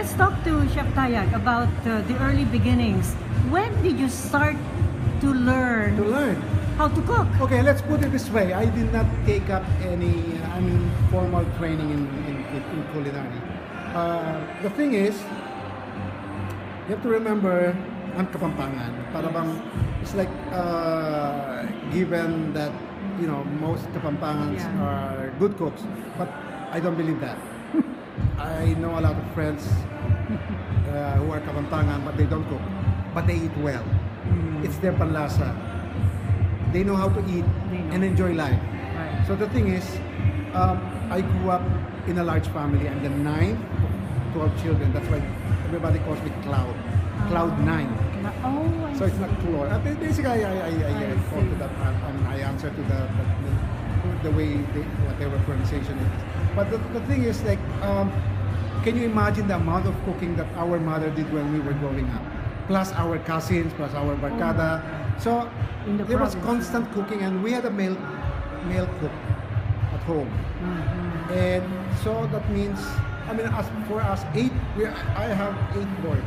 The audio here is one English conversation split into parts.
let's talk to Chef Tayag about the early beginnings. When did you start to learn how to cook? Okay, let's put it this way. I did not take up any formal training in culinary. The thing is, you have to remember, I'm Kapampangan. Para bang, it's like given that most Kapampangans are good cooks, but I don't believe that. I know a lot of friends who are Kapampangan, but they don't cook, but they eat well. It's their panlasa. They know how to eat and enjoy life. Right. So the thing is, I grew up in a large family. I'm the 9th of 12 children. That's why everybody calls me Cloud. Cloud 9. Oh, So it's not Cloud. Basically, I call to that. I answer to the way whatever pronunciation it is. But the thing is, like, can you imagine the amount of cooking that our mother did when we were growing up? Plus our cousins, plus our barkada. So there was constant cooking, and we had a male cook at home. And so that means, as for us, I have 8 boys.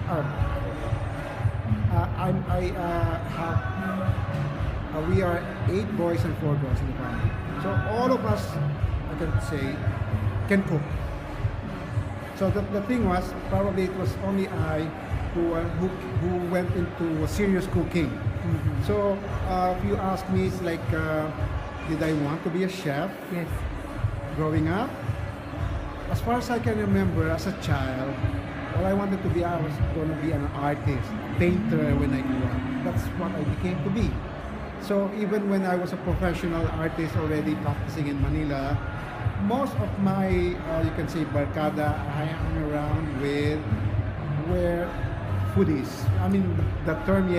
We are 8 boys and 4 girls in the family. So all of us, I can say, can cook. So the thing was, probably it was only I who went into serious cooking. So if you ask me, it's like, did I want to be a chef? yes. Growing up? As far as I can remember, as a child, all I wanted to be, I was going to be an artist, painter when I grew up. That's what I became to be. So even when I was a professional artist already practicing in Manila, most of my, you can say, barkada I hung around with were foodies. The term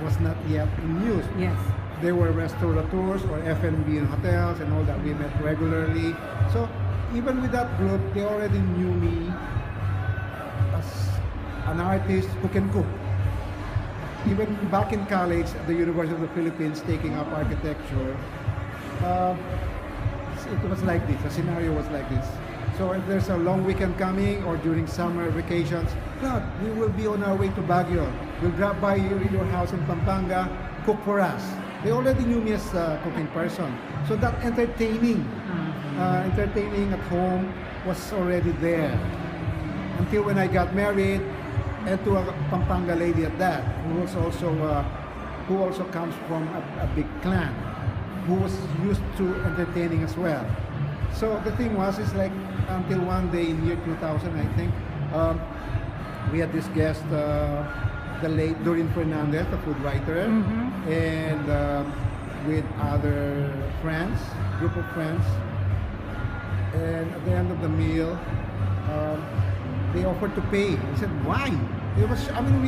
was not yet in use. Yes. They were restaurateurs or F&B in hotels and all that. We met regularly. So even with that group, they already knew me as an artist who can cook. Even back in college at the University of the Philippines, taking up architecture, it was like this. The scenario was like this. So if there's a long weekend coming or during summer vacations, God, we will be on our way to Baguio. We'll drop by your house in Pampanga, cook for us. They already knew me as a cooking person. So that entertaining at home was already there. Until when I got married, and to a Pampanga lady at that, who also comes from a big clan, who was used to entertaining as well. So the thing was, is like, until one day in year 2000, I think, we had this guest, the late Doreen Fernandez, a food writer, and with other friends, group of friends. And at the end of the meal, they offered to pay. I said, why? We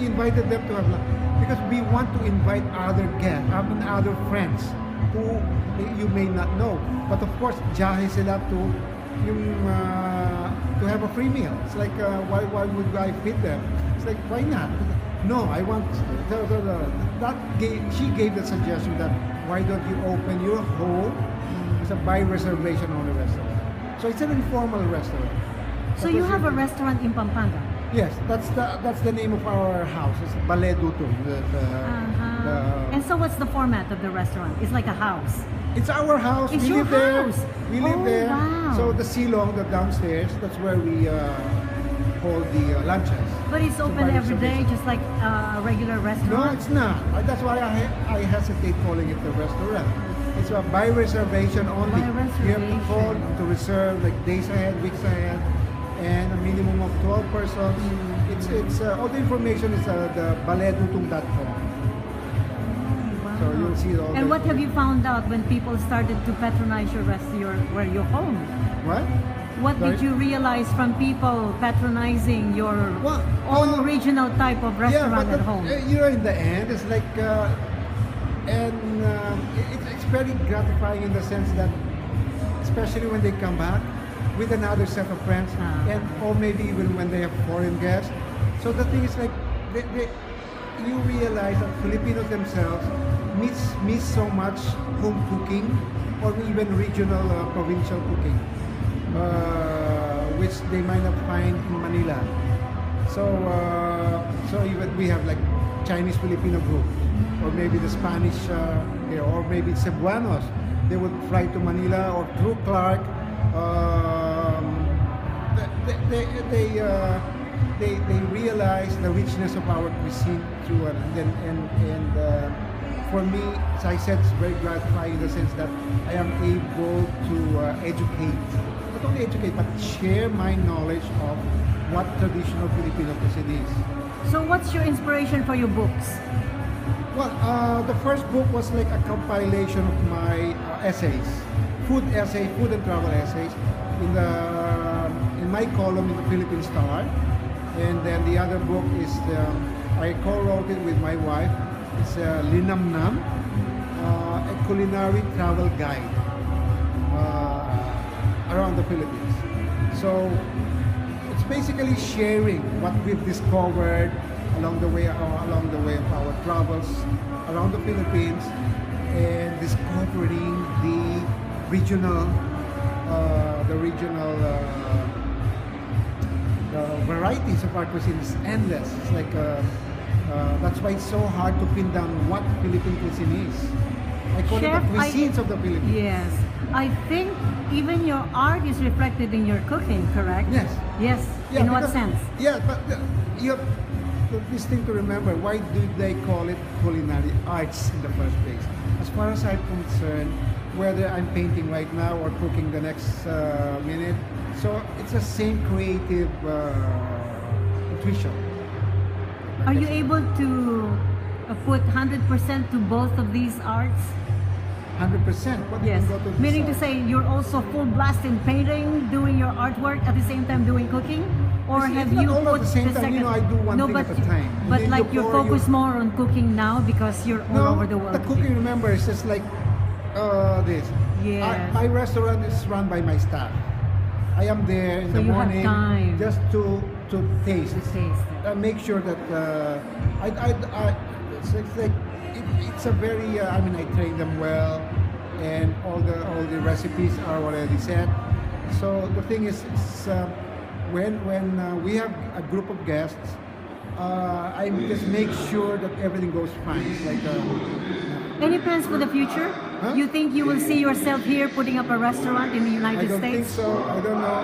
invited them to have lunch because we want to invite other guests, other friends who you may not know. But of course, jahe sila to have a free meal. It's like, why would I feed them? It's like, why not? No, I want. She gave the suggestion that why don't you open your home as a by reservation only restaurant? So it's an informal restaurant. So you have a restaurant in Pampanga? Yes, that's the name of our house. It's Ballet Dutong. And so what's the format of the restaurant? It's like a house. It's our house. It's we your live there. house. We live there. Wow. So the silong, the downstairs, that's where we hold the lunches. But it's open every day, just like a regular restaurant? No, it's not. That's why I hesitate calling it a restaurant. It's a by reservation only. By reservation. You have to call to reserve like days ahead, weeks ahead, and a minimum of 12 persons. It's all the information is the balletdutong.com. So you'll see all. And what have you found out when people started to patronize your your home? What? What did you realize from people patronizing your own original type of restaurant at home? In the end, it's like, it's very gratifying in the sense that, especially when they come back with another set of friends, or maybe even when they have foreign guests. So the thing is like, you realize that Filipinos themselves miss so much home cooking or even regional provincial cooking, which they might not find in Manila. So even we have like Chinese Filipino group, or maybe the Spanish, or maybe Cebuanos. They would fly to Manila or through Clark. They realize the richness of our cuisine through and for me, as I said, it's very gratifying in the sense that I am able to educate, not only educate, but share my knowledge of what traditional Filipino cuisine is. So what's your inspiration for your books? Well, the first book was like a compilation of my essays, food and travel essays, in my column in the Philippine Star, and then the other book is I co-wrote it with my wife. It's Linam Nam, a culinary travel guide around the Philippines. So it's basically sharing what we've discovered along the way of our travels around the Philippines, and discovering the regional varieties of our cuisine is endless. It's like that's why it's so hard to pin down what Philippine cuisine is. I call Chef, it the cuisines of the Philippines. Yes. I think even your art is reflected in your cooking, correct? Yes. Yes. Yeah, in what because- sense? Yeah, but you have this thing to remember. Why do they call it culinary arts in the first place? As far as I'm concerned, whether I'm painting right now or cooking the next minute, so it's the same creative intuition. Are you able to put 100% to both of these arts? 100%. What do you Yes. go to Meaning to decide? say you're also full blast in painting, doing your artwork at the same time doing cooking? Or It's have not you all at put the same time, second? you know, I do one thing but at a time. And But then like you you're pour focused more on cooking now because you're all over the world. The cooking, remember, is just like this. Yes. My restaurant is run by my staff. I am there in So the you have morning time. just to taste. To taste. Make sure that it's like it's a very. I mean, I train them well, and all the recipes are already set. So the thing is, when we have a group of guests, I just make sure that everything goes fine. It's like Any plans for the future? Huh? You think you will see yourself here putting up a restaurant in the I United don't think States? so. I don't know.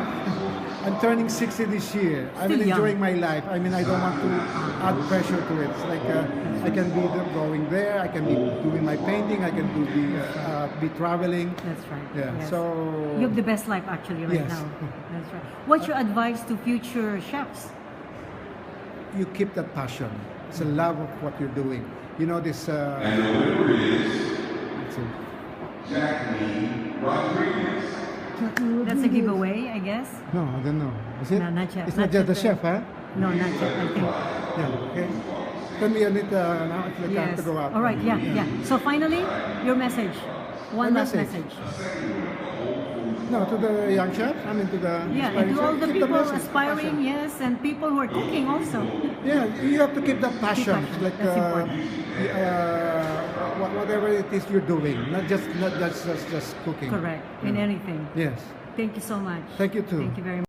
I'm turning 60 this year. I'm Still young. enjoying my life. I mean, I don't want to add pressure to it. It's like I can be going there. I can be doing my painting. I can be traveling. That's right. Yeah. Yes. So You have the best life actually right Yes. now. That's right. What's your advice to future chefs? you keep that passion. It's a love of what you're doing. You know this. And the winner is It's a- Jacqueline Rodriguez. That's a giveaway, I guess. No, I don't know. Is it? No, not yet. It's Not not just the yet. chef, huh? No, not yet, I think. Yeah. Okay. Tell me on it now. It's like time Yes. to go out. All right, yeah. So finally, your message. One My last message. message. No, to the young chefs. I mean, to the Yeah, aspiring and to all chefs, the keep people message, aspiring, passion. yes, and people who are cooking also. Yeah, you have to keep that passion. passion. It's like That's important. whatever it is you're doing, not just cooking. Correct, in anything. Yes. Thank you so much. Thank you too. Thank you very much.